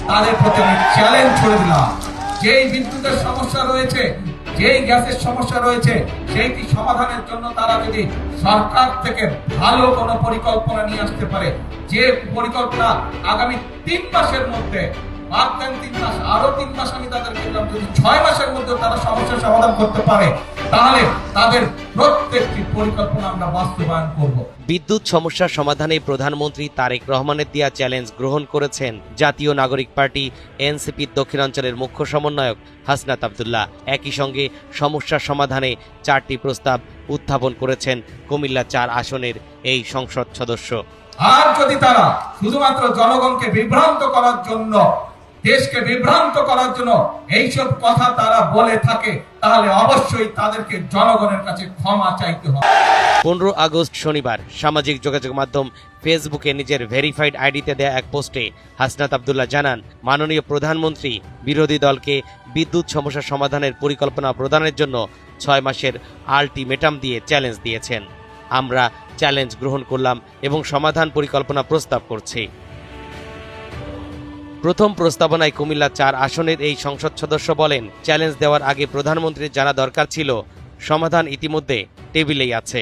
তাদের প্রতি আমি চ্যালেঞ্জ ছুড়ে দিলাম, যেই বিদ্যুতের সমস্যা রয়েছে, যেই গ্যাসের সমস্যা রয়েছে, সেইটি সমাধানের জন্য তারা যদি সরকার থেকে ভালো কোনো পরিকল্পনা নিয়ে আসতে পারে, যে পরিকল্পনা আগামী 3 মাসের মধ্যে, বাদ দেন 3 মাস, আরো 3 মাস আমি তাদেরকে দিলাম, যদি 6 মাসের মধ্যে তারা সমস্যার সমাধান করতে পারে, তাহলে তাদের প্রত্যেকটি পরিকল্পনা আমরা বাস্তবায়ন করব। বিদ্যুৎ সমস্যার সমাধানে প্রধানমন্ত্রী তারেক রহমানের দেয়া চ্যালেঞ্জ গ্রহণ করেছেন জাতীয় নাগরিক পার্টি এনসিপির দক্ষিণাঞ্চলের মুখ্য সমন্বয়ক হাসনাত আব্দুল্লাহ। একই সঙ্গে সমস্যার সমাধানে 4টি প্রস্তাব উত্থাপন করেছেন কুমিল্লা 4 আসনের এই সংসদ সদস্য। আর যদি তারা শুধুমাত্র জনগণকে বিভ্রান্ত করার জন্য, দেশকে বিভ্রান্ত করার জন্য এইসব কথা তারা বলে থাকে, তাহলে অবশ্যই তাদেরকে জনগণের কাছে ক্ষমা চাইতে হবে। 15 আগস্ট শনিবার সামাজিক যোগাযোগ মাধ্যম ফেসবুকে নিজের ভেরিফাইড আইডিতে দেয়া এক পোস্টে হাসনাত আব্দুল্লাহ জানান, মাননীয় প্রধানমন্ত্রী বিরোধী দলকে বিদ্যুৎ সমস্যা সমাধানের পরিকল্পনা প্রদানের জন্য 6 মাসের আল্টিমেটাম দিয়ে চ্যালেঞ্জ দিয়েছেন। আমরা চ্যালেঞ্জ গ্রহণ করলাম এবং সমাধান পরিকল্পনা প্রস্তাব করছি। প্রথম প্রস্তাবনায় কুমিল্লা 4 আসনের এই সংসদ সদস্য বলেন, চ্যালেঞ্জ দেওয়ার আগে প্রধানমন্ত্রীর জানা দরকার ছিল সমাধান ইতিমধ্যে টেবিলেই আছে।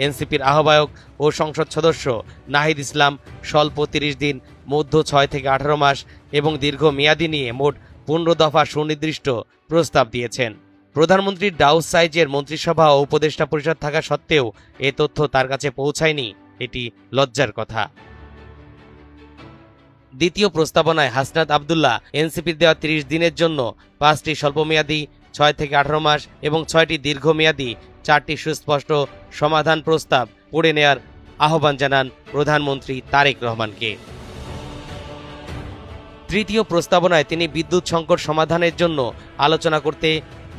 এনসিপির আহ্বায়ক ও সংসদ সদস্য নাহিদ ইসলাম স্বল্প 30 দিন, মধ্য 6 থেকে 18 মাস এবং দীর্ঘ মেয়াদি নিয়ে মোট 15 দফা সুনির্দিষ্ট প্রস্তাব দিয়েছেন। প্রধানমন্ত্রীর ডাউস সাইজের মন্ত্রিসভা ও উপদেষ্টা পরিষদ থাকা সত্ত্বেও এ তথ্য তার কাছে পৌঁছায়নি, এটি লজ্জার কথা। দ্বিতীয় প্রস্তাবনায় হাসনাত আব্দুল্লাহ এনসিপির দেওয়া 30 দিনের জন্য 5টি স্বল্পমেয়াদী, 6 থেকে 18 মাস এবং 6টি দীর্ঘমেয়াদী 4টি সুস্পষ্ট সমাধান প্রস্তাব পড়ে নেয়ার আহ্বান জানান প্রধানমন্ত্রী তারেক রহমানকে। তৃতীয় প্রস্তাবনায় তিনি বিদ্যুৎ সংকট সমাধানের জন্য আলোচনা করতে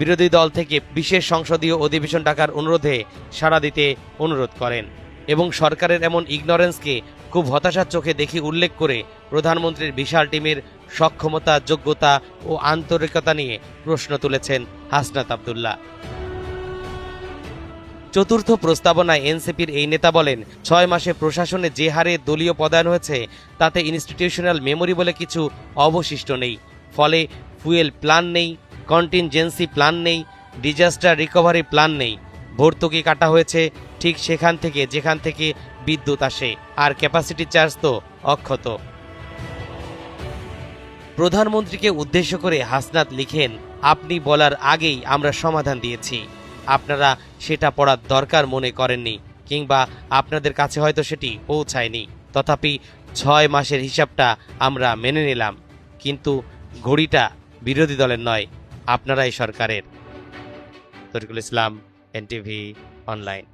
বিরোধী দল থেকে বিশেষ সংসদীয় অধিবেশন ডাকার অনুরোধে সাড়া দিতে অনুরোধ করেন এবং সরকারের এমন ইগনোরেন্সকে খুব হতাশার চোখে দেখে উল্লেখ করে প্রধানমন্ত্রীর বিশাল টিমের সক্ষমতা, যোগ্যতা ও আন্তরিকতা নিয়ে প্রশ্ন তুলেছেন হাসনাত আব্দুল্লাহ। চতুর্থ প্রস্তাবনায় এনসিপির এই নেতা বলেন, 6 মাসে প্রশাসনে যে হারে দলীয় পদায়ন হয়েছে তাতে ইনস্টিটিউশনাল মেমোরি বলে কিছু অবশিষ্ট নেই। ফলে ফুয়েল প্ল্যান নেই, কন্টিনজেন্সি প্ল্যান নেই, ডিজাস্টার রিকভারি প্ল্যান নেই। ভর্তুকি কাটা হয়েছে ঠিক সেখান থেকে যেখান থেকে বিদ্যুৎ আসে, আর ক্যাপাসিটি চার্জ তো অক্ষত। প্রধানমন্ত্রীকে উদ্দেশ্য করে হাসনাত লিখেন, আপনি বলার আগেই আমরা সমাধান দিয়েছি, আপনারা সেটা পড়ার দরকার মনে করেননি কিংবা আপনাদের কাছে হয়তো সেটি পৌঁছায়নি। তথাপি 6 মাসের হিসাবটা আমরা মেনে নিলাম, কিন্তু ঘড়িটা বিরোধী দলের নয়, আপনারাই সরকারের। তরিকুল ইসলাম, এনটিভি অনলাইন।